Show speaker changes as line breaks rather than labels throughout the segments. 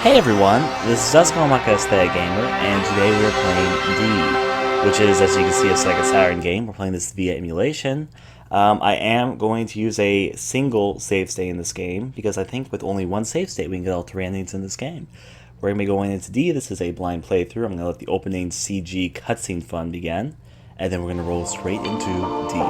Hey everyone, this is AestheticGamer, and today we are playing D, which is, as you can see, it's like a Saturn game. We're playing this via emulation. I am going to use a single save state in this game, because I think with only one save state we can get all three endings in this game. We're going to be going into D. This is a blind playthrough. I'm going to let the opening CG cutscene fun begin, and then we're going to roll straight into D.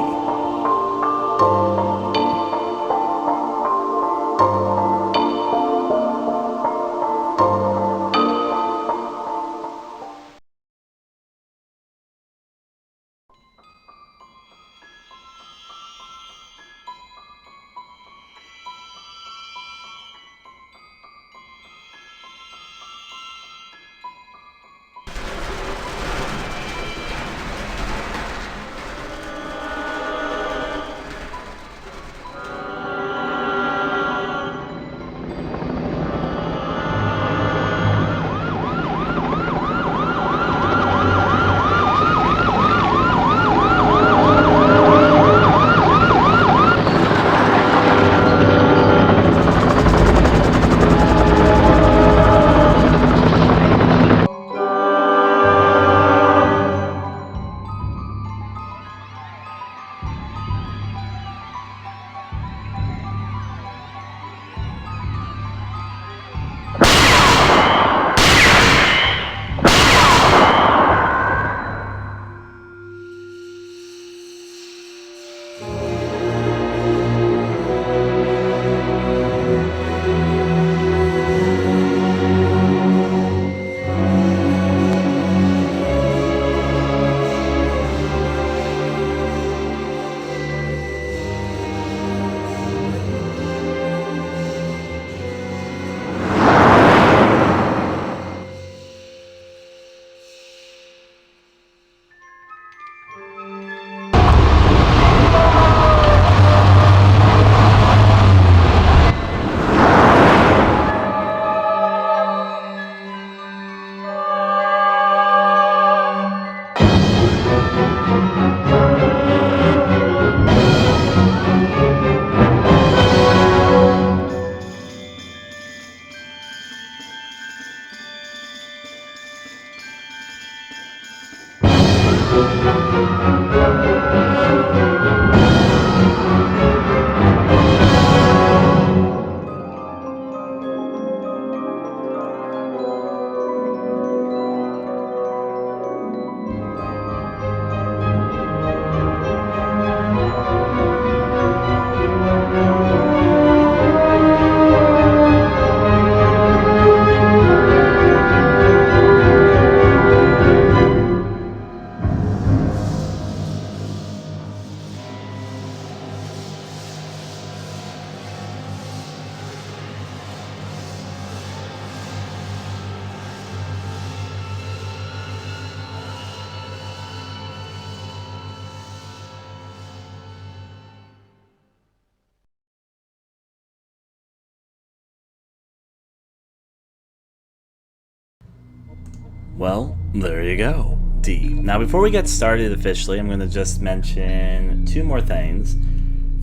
Well, there you go, D. Now, before we get started officially, I'm going to just mention two more things.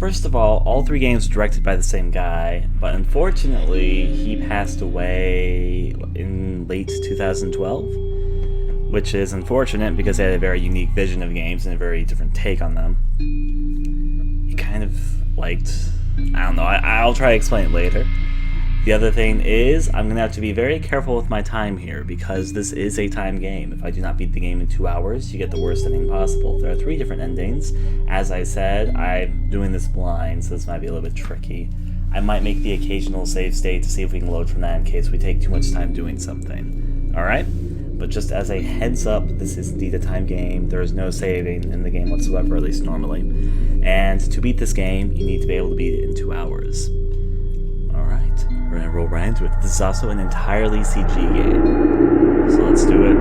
First of all three games were directed by the same guy, but unfortunately, he passed away in late 2012, which is unfortunate because he had a very unique vision of games and a very different take on them. He kind of liked... I don't know, I'll try to explain it later. The other thing is, I'm going to have to be very careful with my time here, because this is a time game. If I do not beat the game in 2 hours, you get the worst ending possible. There are 3 different endings. As I said, I'm doing this blind, so this might be a little bit tricky. I might make the occasional save state to see if we can load from that in case we take too much time doing something. Alright? But just as a heads up, this is indeed a time game. There is no saving in the game whatsoever, at least normally. And to beat this game, you need to be able to beat it in 2 hours. Alright, we're gonna roll right into it. This is also an entirely CG game, so let's do it.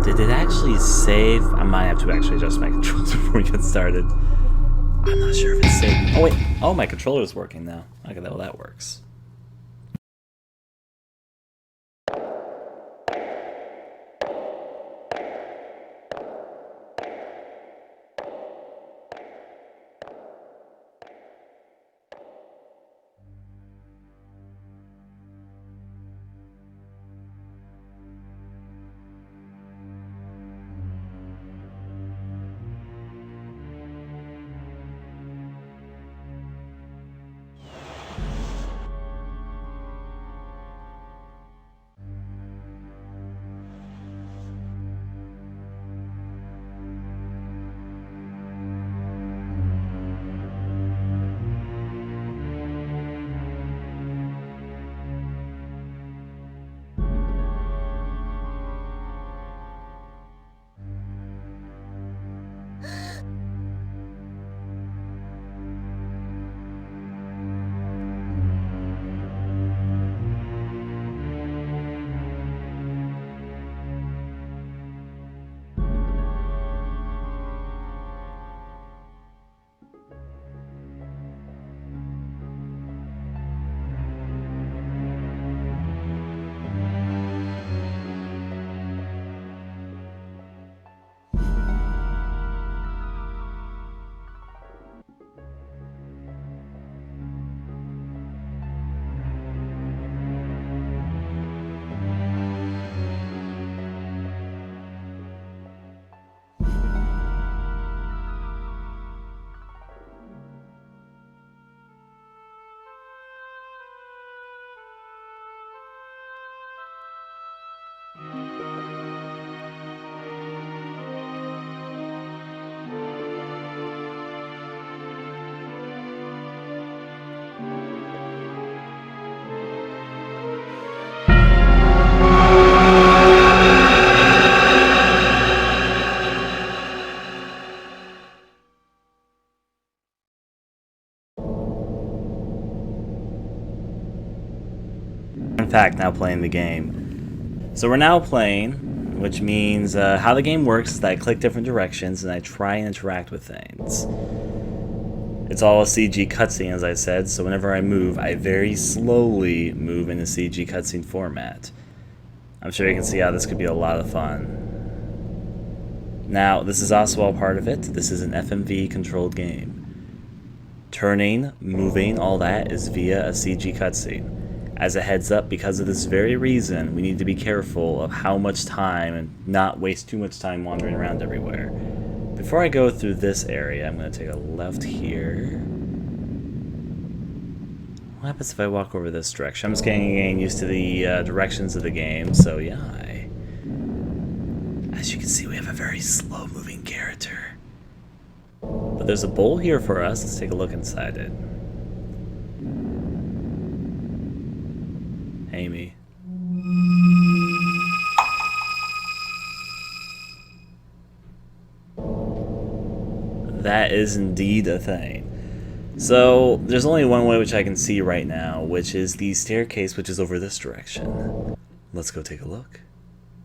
Did it actually save? I might have to actually adjust my controls before we get started. I'm not sure if it's saved. Oh wait, oh, my controller is working now. Okay, well that works. in fact now playing the game. So we're now playing, which means how the game works is that I click different directions and I try and interact with things. It's all a CG cutscene, as I said, so whenever I move, I very slowly move in a CG cutscene format. I'm sure you can see how this could be a lot of fun. Now, this is also all part of it. This is an FMV controlled game. Turning, moving, all that is via a CG cutscene. As a heads up, because of this very reason, we need to be careful of how much time and not waste too much time wandering around everywhere. Before I go through this area, I'm going to take a left here. What happens if I walk over this direction? I'm just getting used to the directions of the game, so yeah. As you can see, we have a very slow-moving character. But there's a bowl here for us. Let's take a look inside it. Amy. That is indeed a thing. So, there's only one way which I can see right now, which is the staircase which is over this direction. Let's go take a look.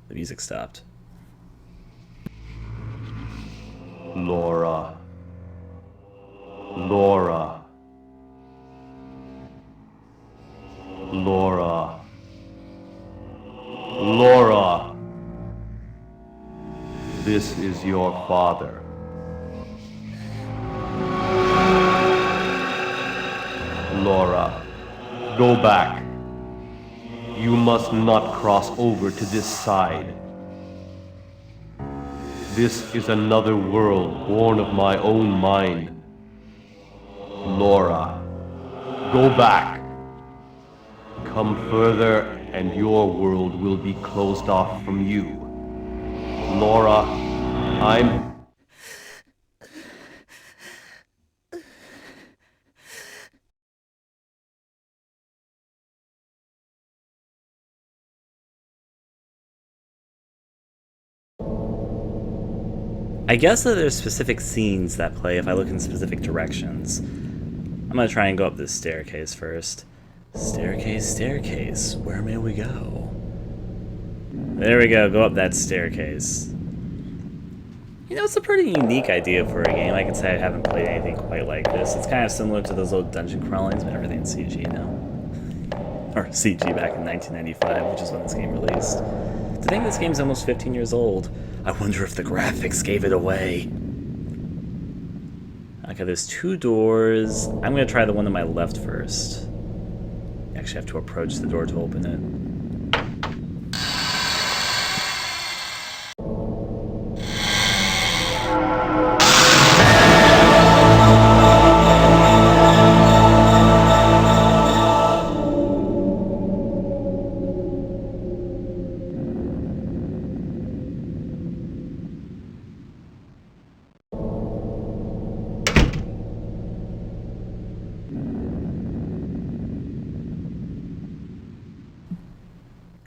The music stopped.
Laura. Laura. Laura. Laura. This is your father. Laura, go back. You must not cross over to this side. This is another world born of my own mind. Laura, go back. Come further and your world will be closed off from you. Laura, I'm...
I guess that there's specific scenes that play if I look in specific directions. I'm gonna try and go up this staircase first. Staircase, staircase, where may we go? There we go up that staircase. You know, it's a pretty unique idea for a game. I can say I haven't played anything quite like this. It's kind of similar to those old dungeon crawlings, but everything's CG now. Or CG back in 1995, which is when this game released. To think this game's almost 15 years old, I wonder if the graphics gave it away. Okay, there's two doors. I'm gonna try the one to my left first. You actually have to approach the door to open it.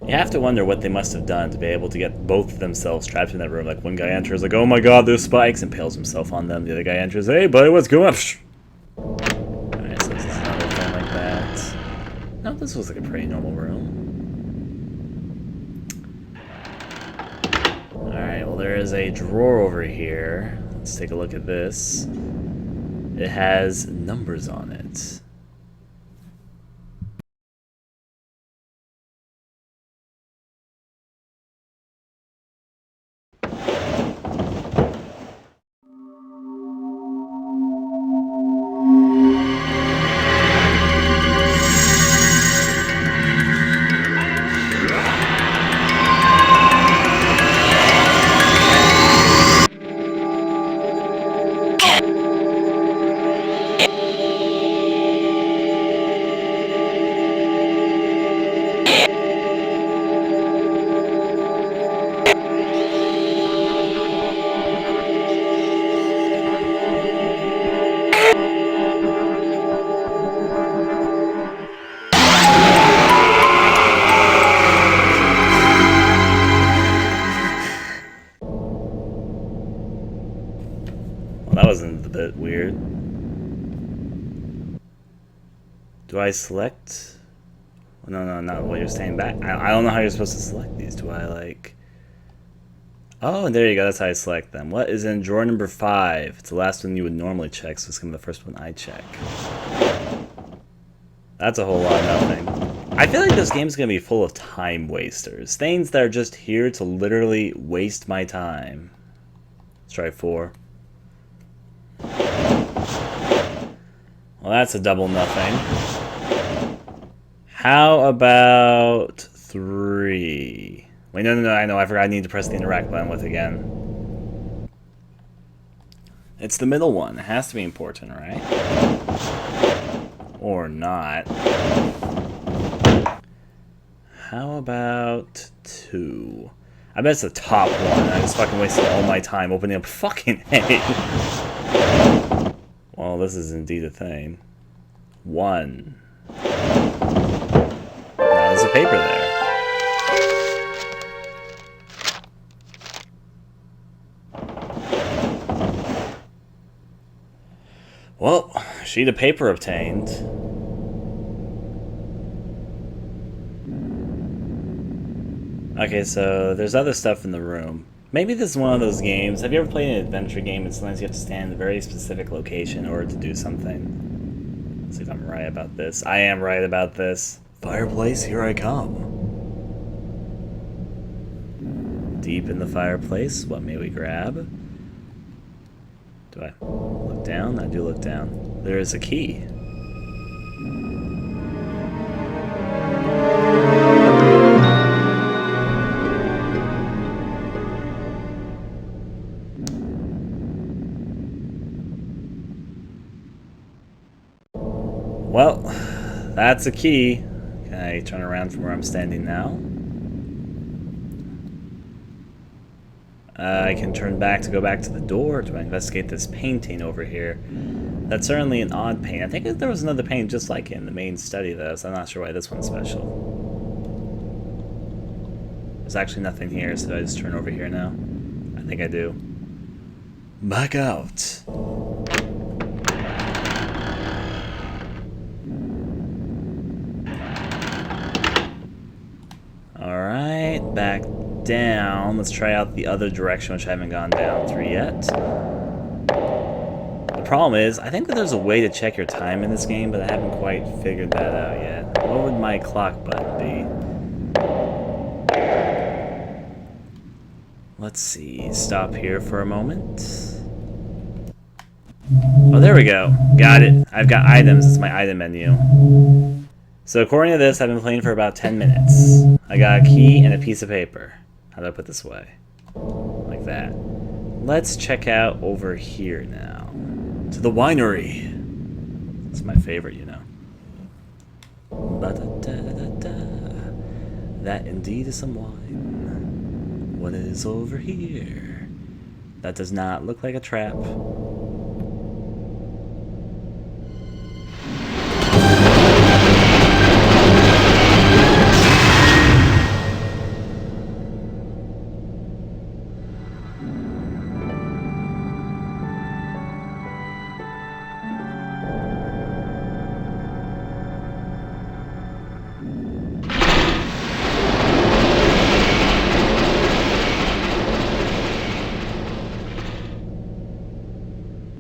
You have to wonder what they must have done to be able to get both of themselves trapped in that room. Like, one guy enters, like, oh my god, there's spikes, impales himself on them. The other guy enters, hey buddy, what's going on? Alright, so it's not another thing like that. No, this was like a pretty normal room. Alright, well there is a drawer over here. Let's take a look at this. It has numbers on it. That wasn't a bit weird. Do I select No, not while you're staying back. I don't know how you're supposed to select these. Do I like... Oh, and there you go. That's how I select them. What is in drawer number 5? It's the last one you would normally check, so it's going to be the first one I check. That's a whole lot of nothing. I feel like this game's going to be full of time wasters. Things that are just here to literally waste my time. Let's try 4. Well, that's a double nothing. How about 3? Wait, no, I know, I forgot I need to press the interact button with again. It's the middle one. It has to be important, right? Or not. How about 2? I bet it's the top one. I just fucking wasted all my time opening up fucking A. Well, this is indeed a thing. 1. Now there's a paper there. Well, sheet of paper obtained. Okay, so there's other stuff in the room. Maybe this is one of those games. Have you ever played an adventure game and sometimes you have to stand in a very specific location in order to do something? Let's see if I'm right about this. I am right about this. Fireplace, here I come. Deep in the fireplace, what may we grab? Do I look down? I do look down. There is a key. Well, that's a key. Can I turn around from where I'm standing now? I can turn back to go back to the door. Do I investigate this painting over here? That's certainly an odd paint. I think there was another painting just like it in the main study though, so I'm not sure why this one's special. There's actually nothing here, so I just turn over here now? I think I do. Back out. Alright, back down. Let's try out the other direction, which I haven't gone down through yet. The problem is, I think that there's a way to check your time in this game, but I haven't quite figured that out yet. What would my clock button be? Let's see. Stop here for a moment. Oh, there we go. Got it. I've got items. It's my item menu. So according to this, I've been playing for about 10 minutes. I got a key and a piece of paper. How do I put this away? Like that. Let's check out over here now. To the winery. It's my favorite, you know. Ba-da-da-da-da. That indeed is some wine. What is over here? That does not look like a trap.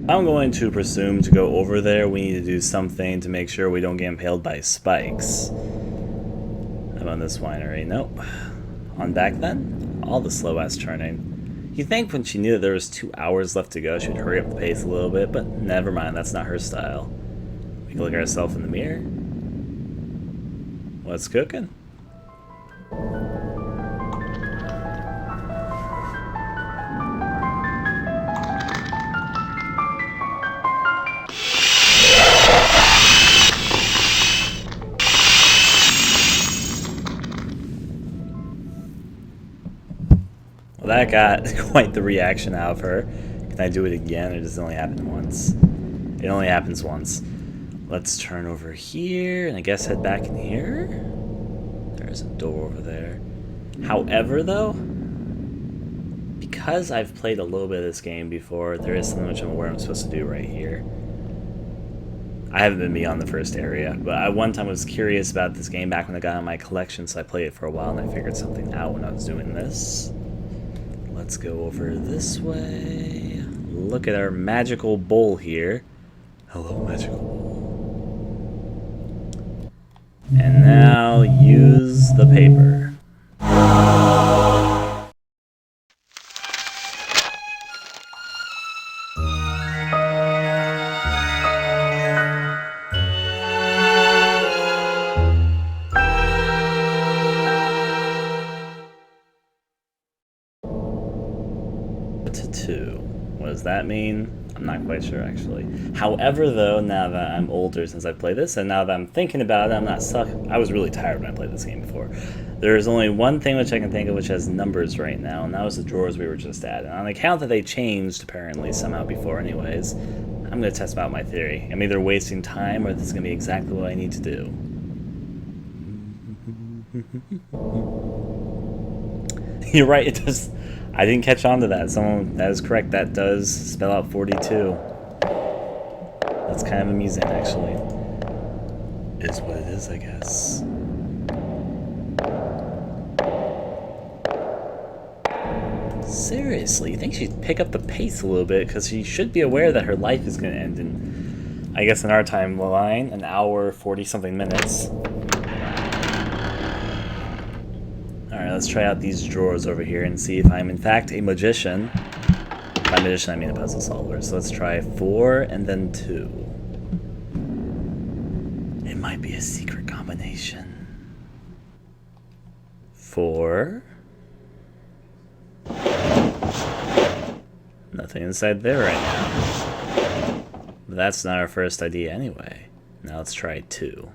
I'm going to presume to go over there, we need to do something to make sure we don't get impaled by spikes. How about this winery? Nope. On back then? All the slow ass turning. You'd think when she knew that there was 2 hours left to go, she'd hurry up the pace a little bit, but never mind, that's not her style. We can look at ourselves in the mirror. What's cooking? Well, that got quite the reaction out of her. Can I do it again, or does it only happen once? It only happens once. Let's turn over here, and I guess head back in here. There's a door over there. However, though, because I've played a little bit of this game before, there is something which I'm aware I'm supposed to do right here. I haven't been beyond the first area, but I one time was curious about this game back when I got it in my collection, so I played it for a while and I figured something out when I was doing this. Let's go over this way. Look at our magical bowl here. Hello, magical bowl. And now use the paper. To 2. What does that mean? I'm not quite sure, actually. However, though, now that I'm older since I played this, and now that I'm thinking about it, I'm not stuck. I was really tired when I played this game before. There's only one thing which I can think of which has numbers right now, and that was the drawers we were just at. And on account that they changed, apparently, somehow before anyways, I'm going to test out my theory. I'm either wasting time, or this is going to be exactly what I need to do. You're right, it does... I didn't catch on to that. That is correct. That does spell out 42. That's kind of amusing, actually. Is what it is, I guess. Seriously, you think she'd pick up the pace a little bit, because she should be aware that her life is going to end in, I guess in our timeline, an hour, 40-something minutes. Alright, let's try out these drawers over here and see if I'm in fact a magician. By magician, I mean a puzzle solver. So let's try 4 and then 2. It might be a secret combination. 4. Nothing inside there right now. But that's not our first idea anyway. Now let's try 2.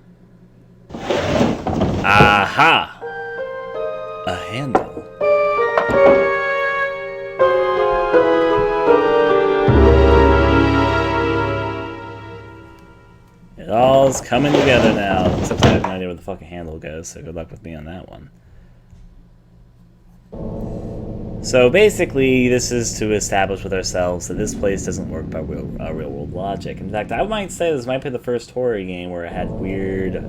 Aha! A handle. It all's coming together now. Except I have no idea where the fucking handle goes, so good luck with me on that one. So basically, this is to establish with ourselves that this place doesn't work by real world logic. In fact, I might say this might be the first horror game where it had weird,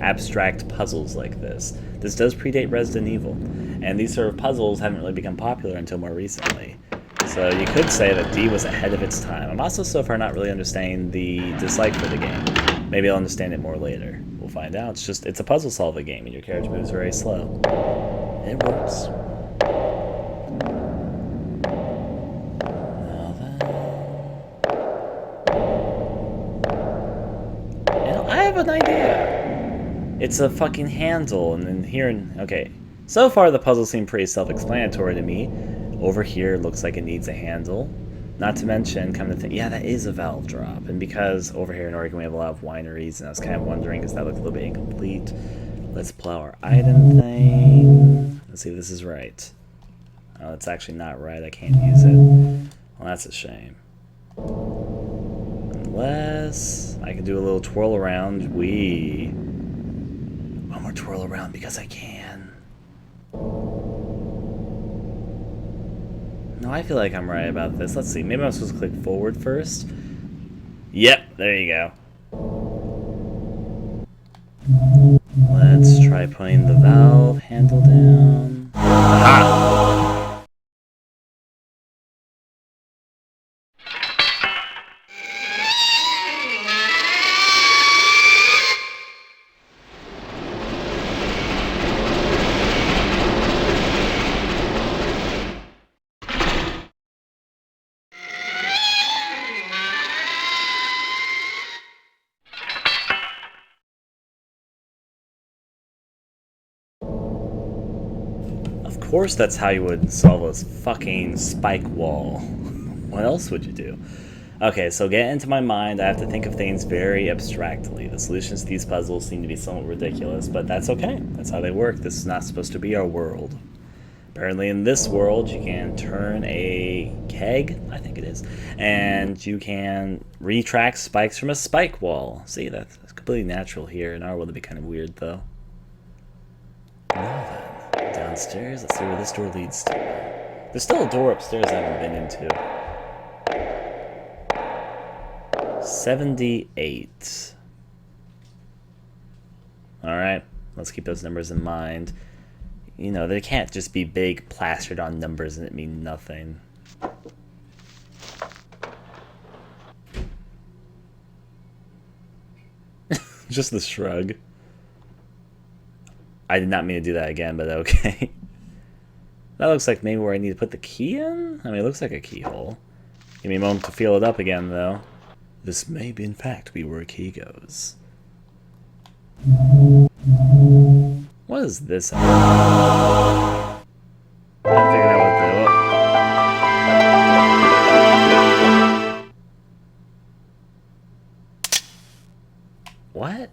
abstract puzzles like this. This does predate Resident Evil, and these sort of puzzles haven't really become popular until more recently. So you could say that D was ahead of its time. I'm also so far not really understanding the dislike for the game. Maybe I'll understand it more later. We'll find out. It's a puzzle solving game, and your character moves very slow. It works. I have an idea. It's a fucking handle, and then here, okay. So far, the puzzles seem pretty self-explanatory to me. Over here, it looks like it needs a handle. Not to mention, come to think, yeah, that is a valve drop. And because over here in Oregon we have a lot of wineries, and I was kind of wondering, because that looked a little bit incomplete. Let's plow our item thing. Let's see if this is right. Oh, it's actually not right. I can't use it. Well, that's a shame. Unless I can do a little twirl around. One more twirl around because I can. No, I feel like I'm right about this. Let's see. Maybe I'm supposed to click forward first. Yep, there you go. Let's try putting the valve handle down. Aha! Of course that's how you would solve a fucking spike wall. What else would you do? Okay, so get into my mind, I have to think of things very abstractly. The solutions to these puzzles seem to be somewhat ridiculous, but that's okay. That's how they work. This is not supposed to be our world. Apparently in this world, you can turn a keg, I think it is, and you can retract spikes from a spike wall. See, that's completely natural here. In our world, it'd be kind of weird, though. Now then, downstairs, let's see where this door leads to. There's still a door upstairs I haven't been into. 78. Alright, let's keep those numbers in mind. You know, they can't just be big plastered on numbers and it mean nothing. Just the shrug. I did not mean to do that again, but okay. That looks like maybe where I need to put the key in? I mean, it looks like a keyhole. Give me a moment to feel it up again, though. This may be, in fact, be where a key goes. What is this? I'm figuring out what the... What?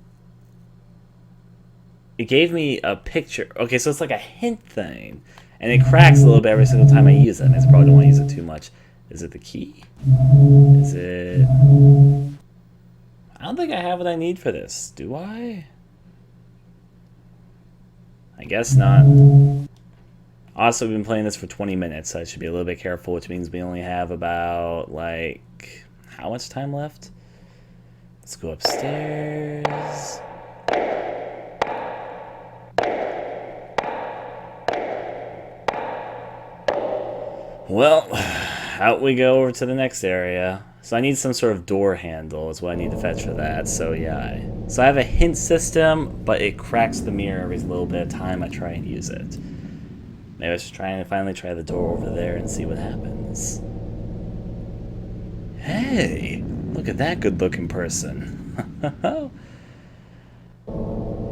It gave me a picture. Okay, so it's like a hint thing. And it cracks a little bit every single time I use it. I mean, I probably don't want to use it too much. Is it the key? Is it... I don't think I have what I need for this. Do I? I guess not. Also, we've been playing this for 20 minutes, so I should be a little bit careful, which means we only have about, like... How much time left? Let's go upstairs. Well, out we go over to the next area. So I need some sort of door handle is what I need to fetch for that. So yeah. So I have a hint system, but it cracks the mirror every little bit of time I try and use it. Maybe I should try and finally try the door over there and see what happens. Hey, look at that good-looking person.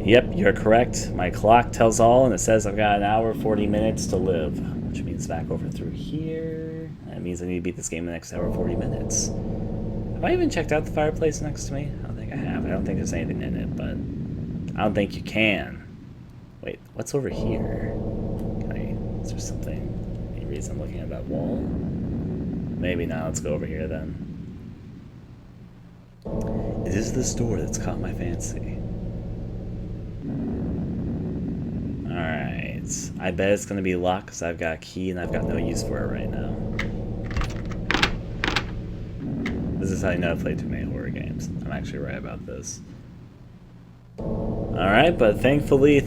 Yep, you're correct. My clock tells all, and it says I've got an hour, 40 minutes to live. Which means back over through here. That means I need to beat this game in the next hour, 40 minutes. Have I even checked out the fireplace next to me? I don't think I have. I don't think there's anything in it, but I don't think you can. Wait, what's over here? Is there something? Any reason I'm looking at that wall? Maybe not. Let's go over here then. It is this door that's caught my fancy. Alright. I bet it's going to be locked because I've got a key and I've got no use for it right now. This is how you know I play too many horror games. I'm actually right about this. Alright, but thankfully,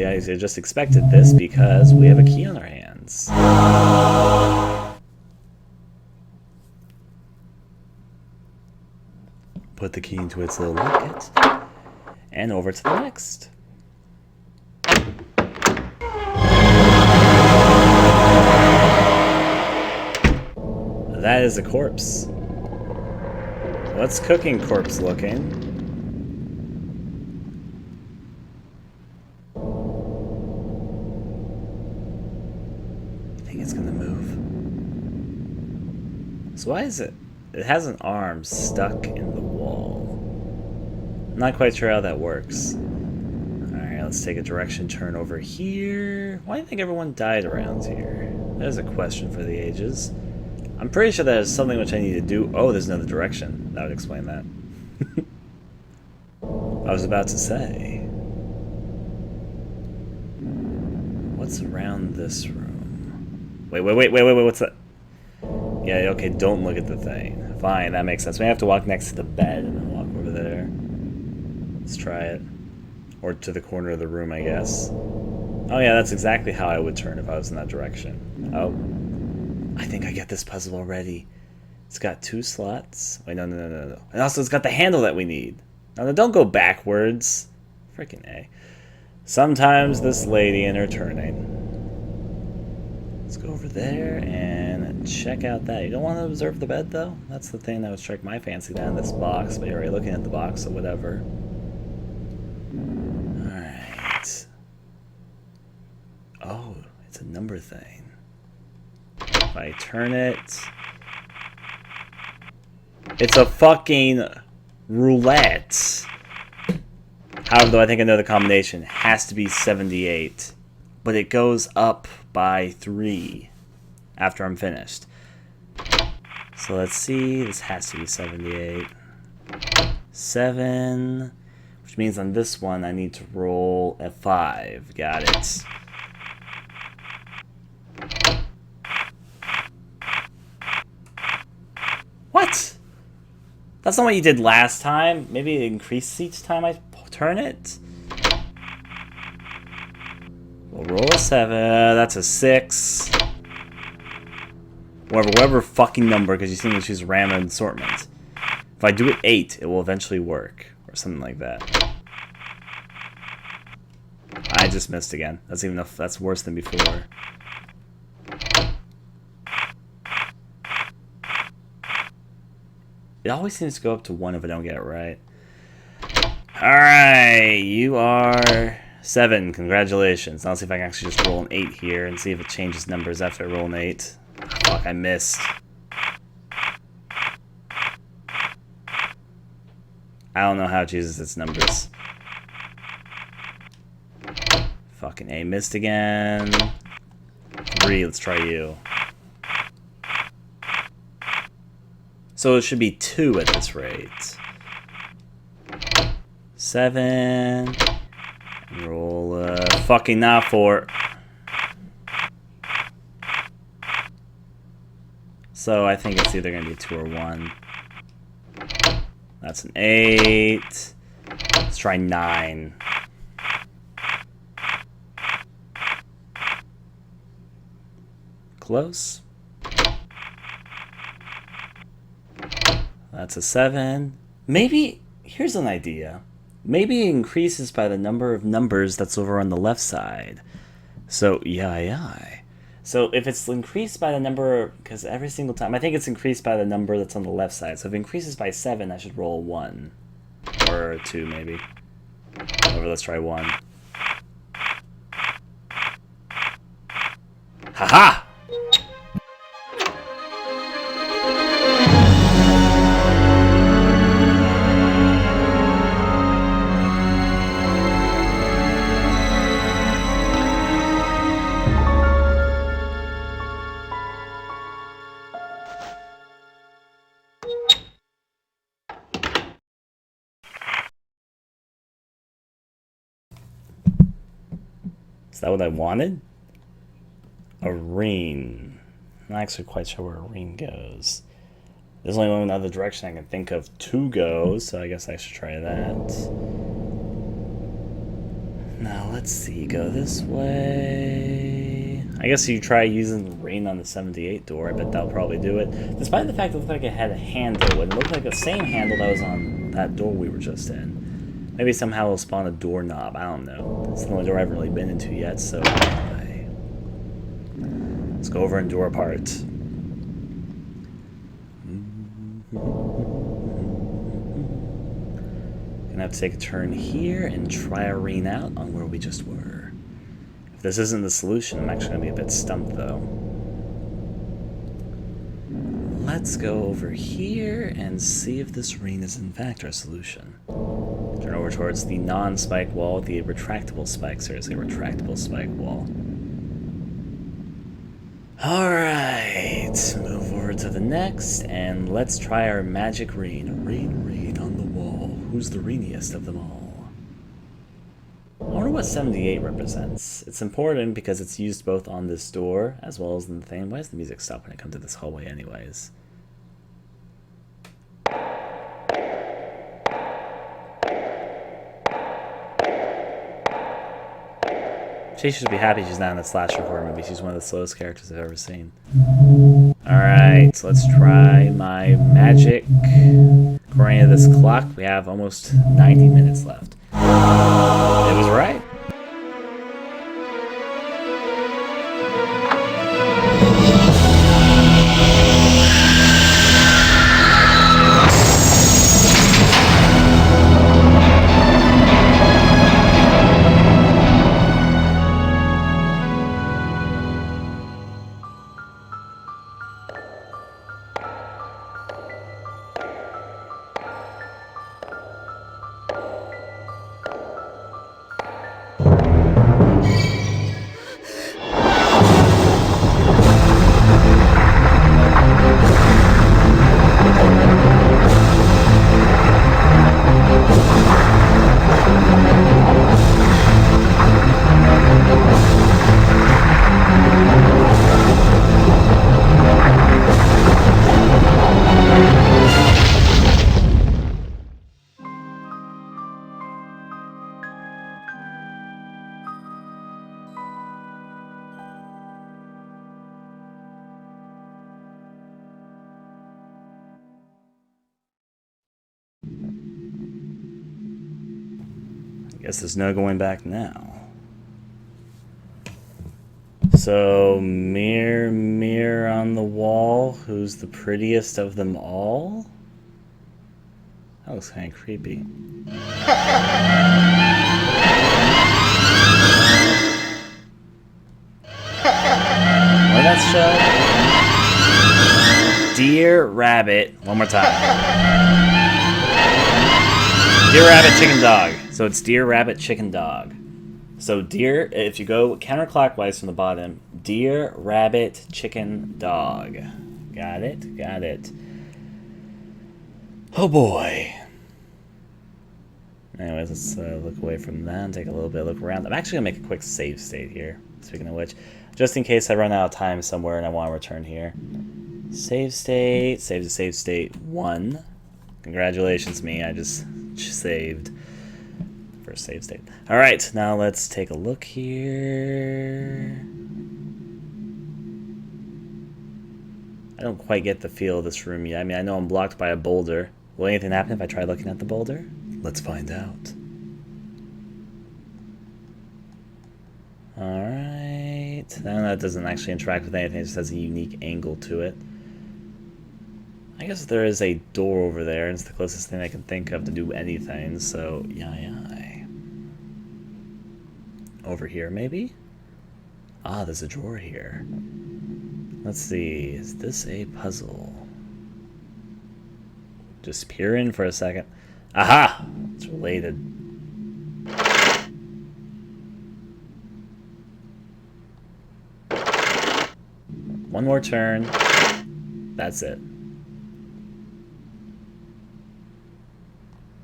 I just expected this because we have a key on our hands. Put the key into its little locket, and over to the next. That is a corpse. What's cooking corpse looking? I think it's gonna move. So why is it? It has an arm stuck in the wall. I'm not quite sure how that works. Alright, let's take a direction turn over here. Why do you think everyone died around here? There's a question for the ages. I'm pretty sure that is something which I need to do. Oh, there's another direction. That would explain that. I was about to say. What's around this room? Wait, what's that? Yeah, okay, don't look at the thing. Fine, that makes sense. We have to walk next to the bed and then walk over there. Let's try it. Or to the corner of the room, I guess. Oh yeah, that's exactly how I would turn if I was in that direction. Oh. I think I get this puzzle already. It's got 2 slots. Wait, no. And also it's got the handle that we need. No, don't go backwards. Freaking A. Sometimes this lady and her turning. Let's go over there and check out that. You don't want to observe the bed, though? That's the thing that would strike my fancy down in this box. But you're already looking at the box, so whatever. Alright. Oh, it's a number thing. If I turn it... It's a fucking roulette. However, though, I think I know the combination. It has to be 78. But it goes up by 3 after I'm finished. So let's see. This has to be 78. 7. Which means on this one, I need to roll a 5. Got it. What? That's not what you did last time. Maybe it increases each time I turn it? We'll roll a 7. That's a 6. Whatever fucking number, because you seem to choose random assortment. If I do it 8, it will eventually work. Or something like that. I just missed again. That's worse than before. It always seems to go up to 1 if I don't get it right. Alright, you are 7. Congratulations. Now let's see if I can actually just roll an 8 here and see if it changes numbers after I roll an 8. Fuck, I missed. I don't know how it chooses its numbers. Fucking A, missed again. 3, let's try you. So it should be 2 at this rate. 7. Roll fucking not 4. So I think it's either gonna be 2 or 1. That's an 8. Let's try 9. Close. That's a 7. Maybe, here's an idea. Maybe it increases by the number of numbers that's over on the left side. So, yeah. So if it's increased by the number, because every single time, I think it's increased by the number that's on the left side. So if it increases by 7, I should roll 1. Or 2, maybe. Over, let's try 1. Haha! Is that what I wanted? A ring. I'm not actually quite sure where a ring goes. There's only one other direction I can think of to go, so I guess I should try that. Now, let's see. Go this way. I guess you try using the ring on the 78 door. I bet that'll probably do it. Despite the fact that it looked like it had a handle. It looked like the same handle that was on that door we were just in. Maybe somehow it'll spawn a doorknob. I don't know. It's the only door I haven't really been into yet, so let's go over and do our part. Gonna have to take a turn here and try a ring out on where we just were. If this isn't the solution, I'm actually gonna be a bit stumped though. Let's go over here and see if this ring is in fact our solution. Turn over towards the non-spike wall, the retractable spike. Seriously, retractable spike wall. Alright, move over to the next, and let's try our magic ring. Ring on the wall. Who's the ringest of them all? I wonder what 78 represents. It's important because it's used both on this door as well as in the thing. Why does the music stop when I come to this hallway anyways? She should be happy she's not in the slasher horror movie. She's one of the slowest characters I've ever seen. Alright, let's try my magic. According to this clock, we have almost 90 minutes left. It was right. Guess there's no going back now. So, mirror, mirror on the wall, who's the prettiest of them all? That looks kind of creepy. What that show? Deer, rabbit. One more time. Deer, rabbit, chicken, dog. So it's deer, rabbit, chicken, dog. So deer, if you go counterclockwise from the bottom, deer, rabbit, chicken, dog. Got it? Got it. Oh boy. Anyways, let's look away from that and take a little bit of a look around. I'm actually going to make a quick save state here, speaking of which. Just in case I run out of time somewhere and I want to return here. Save state, save to save state 1. Congratulations me, I just saved. First save state. Alright, now let's take a look here. I don't quite get the feel of this room yet. I mean, I know I'm blocked by a boulder. Will anything happen if I try looking at the boulder? Let's find out. Alright. Now that doesn't actually interact with anything, it just has a unique angle to it. I guess there is a door over there, and it's the closest thing I can think of to do anything, so yeah. Over here, maybe? Ah, there's a drawer here. Let's see, is this a puzzle? Just peer in for a second. Aha! It's related. One more turn. That's it.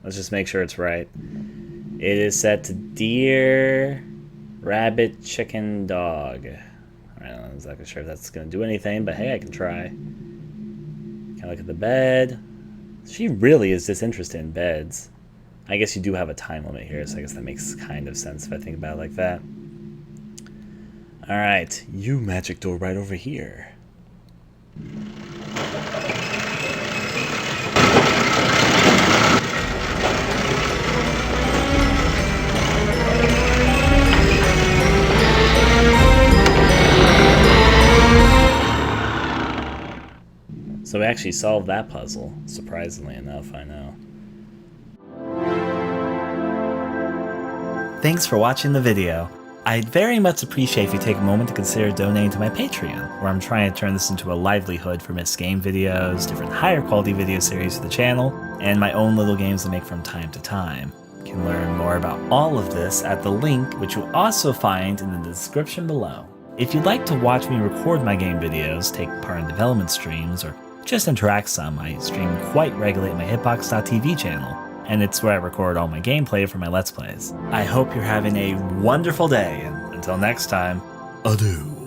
Let's just make sure it's right. It is set to deer, rabbit, chicken, dog. I'm not exactly sure if that's going to do anything, but hey, I can try. Can I look at the bed? She really is disinterested in beds. I guess you do have a time limit here, so I guess that makes kind of sense if I think about it like that. Alright, you magic door right over here. So we actually solved that puzzle, surprisingly enough, I know. Thanks for watching the video. I'd very much appreciate if you take a moment to consider donating to my Patreon, where I'm trying to turn this into a livelihood for missed game videos, different higher quality video series for the channel, and my own little games I make from time to time. You can learn more about all of this at the link, which you'll also find in the description below. If you'd like to watch me record my game videos, take part in development streams, or just interact some, I stream quite regularly at my hitbox.tv channel, and it's where I record all my gameplay for my Let's Plays. I hope you're having a wonderful day, and until next time, adieu.